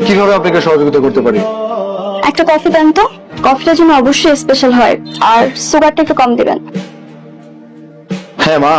কিভাবে আপনাকে সহযোগিতা করতে পারি? একটা কফি দেন তো। কফিটা যেন অবশ্যই স্পেশাল হয়, আর সুগারটা একটু কম দিবেন। হ্যাঁ মা,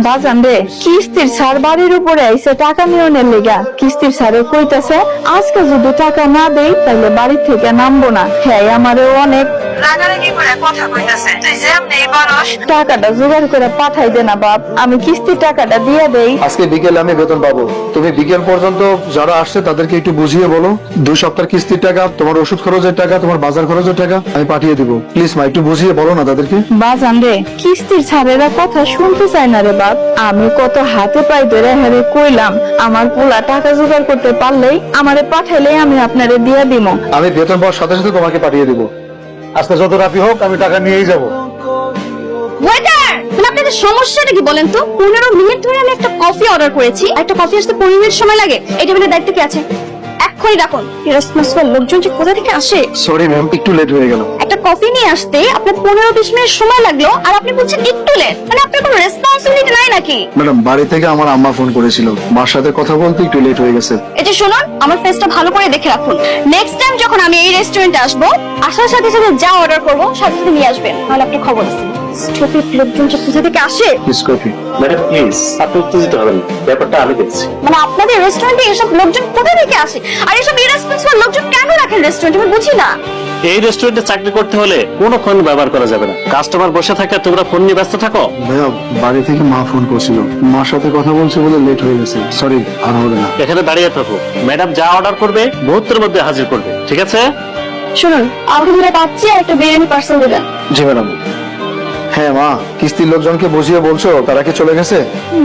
বাজান রে, কিস্তির ছাড় বাড়ির উপরে আইসে টাকা নিয়নের লেগা। কিস্তির ছাড়ে কইতাছে আজকে যদি টাকা না দেই তাহলে বাড়ি থেকে নামবো না। হ্যাঁ, আমারও অনেক রাগারাগি করে কথা কইতাছে। তুই যেমনি পারস টাকাটা জোগাড় করে পাঠাই দে না বাপ, আমি কিস্তির টাকাটা দিয়ে দেই। আজকে বিকেলে আমি বেতন পাবো। তুমি বিকেল পর্যন্ত যারা আসছে তাদেরকে একটু বুঝিয়ে বলো 2 সপ্তাহের কিস্তির টাকা, তোমার ওষুধ খরচের টাকা, তোমার বাজার খরচের টাকা আমি পাঠিয়ে দিব। প্লিজ মা, একটু বুঝিয়ে বলো না তাদেরকে। বাজান রে, কিস্তির ছাড়েরা কথা শুনতে চায় না রে বাপ। আমি কত হাতে পাই ধরে হারে কইলাম আমার পোলা টাকা জোগাড় করতে পারলেই আমারে পাঠাইলেই আমি আপনারে দিয়ে দিব। আমি বেতন পাওয়ার সাথে সাথে তোমাকে পাঠিয়ে দিব। আজকে যত রাতি হোক আমি টাকা নিয়েই যাব। ওয়েটার, আপনাদের সমস্যাটা কি বলেন তো? 15 মিনিট ধরে আমি একটা কফি অর্ডার করেছি, একটা কফি আসতে 15 মিনিট সময় লাগে। এই টেবিলের দায়িত্ব কি আছে? এক্ষুনি ডাকুন। রেসপন্সিবল লোকজন যে কোথা থেকে আসে। সরি ম্যাম, একটু লেট হয়ে গেল। একটা কফি নিয়ে আসতে আপনার 15-20 মিনিট সময় লাগলো, আর আপনি বলছেন একটু লেট। মানে আপনার কোনো রেসপন্সিবিলিটি নাই নাকি? ম্যাডাম, বাড়ি থেকে আমার আম্মা ফোন করেছিল, মার সাথে কথা বলতে একটু লেট হয়ে গেছে। এই যে শুনুন, আমার ফেসটা ভালো করে দেখে রাখুন। নেক্সট টাইম যখন আমি এই রেস্টুরেন্টে আসবো, আসার সাথে সাথে যা অর্ডার করবো সাথে সাথে নিয়ে আসবেন, তাহলে আপনি খবর আছে। স্টুপিড লোকজন যে কোথা থেকে আসে। Please coffee. ম্যাডাম প্লিজ, আপনি উত্তেজিত হবেন না। ব্যাপারটা আমি দেখছি। মানে আপনাদের রেস্টুরেন্টে এসব লোকজন কোথা থেকে আসে, আর এসব ইরেসপন্সিবল লোকজন কেন রাখেন রেস্টুরেন্টে, আমি বুঝি না। এই রেস্টুরেন্টে চাকরি করতে হলে কোনো ফোন ব্যবহার করা যাবে না। কাস্টমার বসে থাকে, তোমরা ফোন নিয়ে ব্যস্ত থাকো। ভাইয়া, বাড়ি থেকে মা ফোন করছিল, মার সাথে কথা বলছে বলে লেট হয়ে গেছে। সরি, আর হবে না। এখানে দাঁড়িয়ে থাকো। ম্যাডাম যা অর্ডার করবে মুহূর্তের মধ্যে হাজির করবে, ঠিক আছে? শুনুন, আমাকে দুটো পাচ্ছি আর একটা বিরিয়ানি পার্সেল দেবেন। জি ম্যাডাম। হ্যাঁ মা, কিস্তির লোকজনকে বুঝিয়ে বলছো তারা কি চলে গেছে?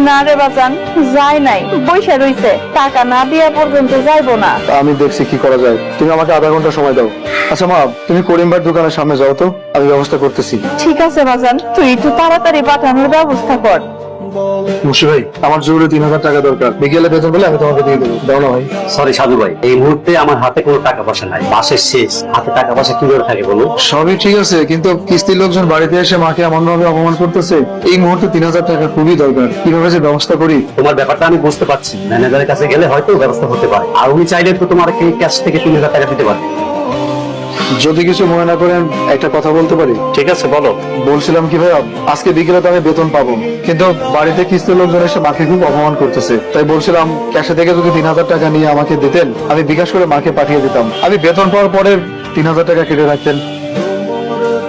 না রে বাজান, যাই নাই, বইসা রইছে। টাকা না দিয়া পর্যন্ত যাইবো না। তা আমি দেখছি কি করা যায়। তুমি আমাকে আধা ঘন্টা সময় দাও। আচ্ছা মা, তুমি করিম ভাইয়ের দোকানের সামনে যাও তো, আমি ব্যবস্থা করতেছি। ঠিক আছে বাজান, তুই একটু তাড়াতাড়ি পাঠানোর ব্যবস্থা কর। মুশি ভাই, আমার জরুরি 3000 টাকা দরকার। বিকেলে বেতন পেলে আমি তোমাকে দিয়ে দেবো। দাও না ভাই। সরি সাধু ভাই, এই মুহূর্তে আমার হাতে কোনো টাকা পয়সা নাই। মাসের শেষ, হাতে টাকা পয়সা কি করে থাকে বলো? সবই ঠিক আছে, কিন্তু কিস্তির লোকজন বাড়িতে এসে মাকে এমন ভাবে অপমান করতেছে। এই মুহূর্তে 3000 টাকা খুবই দরকার। কিভাবে যে ব্যবস্থা করি? তোমার ব্যাপারটা আমি বুঝতে পারছি। ম্যানেজারের কাছে গেলে হয়তো ব্যবস্থা হতে পারে, আর উনি চাইলে তো তোমার ক্যাশ থেকে 3000 টাকা দিতে পারে। যদি কিছু মনে না করেন একটা কথা বলতে পারি? ঠিক আছে, বলো। বলছিলাম কি ভাই, আজকে বিকেলে তো আমি বেতন পাবো, কিন্তু বাড়িতে কিস্তির লোকজন এসে মাকে খুব অপমান করতেছে। তাই বলছিলাম ক্যাশে থেকে যদি 3000 টাকা নিয়ে আমাকে দিতেন, আমি বিকাশ করে মাকে পাঠিয়ে দিতাম। আমি বেতন পাওয়ার পরে 3000 টাকা কেটে রাখতেন।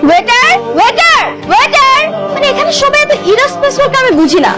ওয়েটার, ওয়েটার, ওয়েটার, মানে এখানে সবাই এত ইরেসপন্সিবল আমি বুঝি না।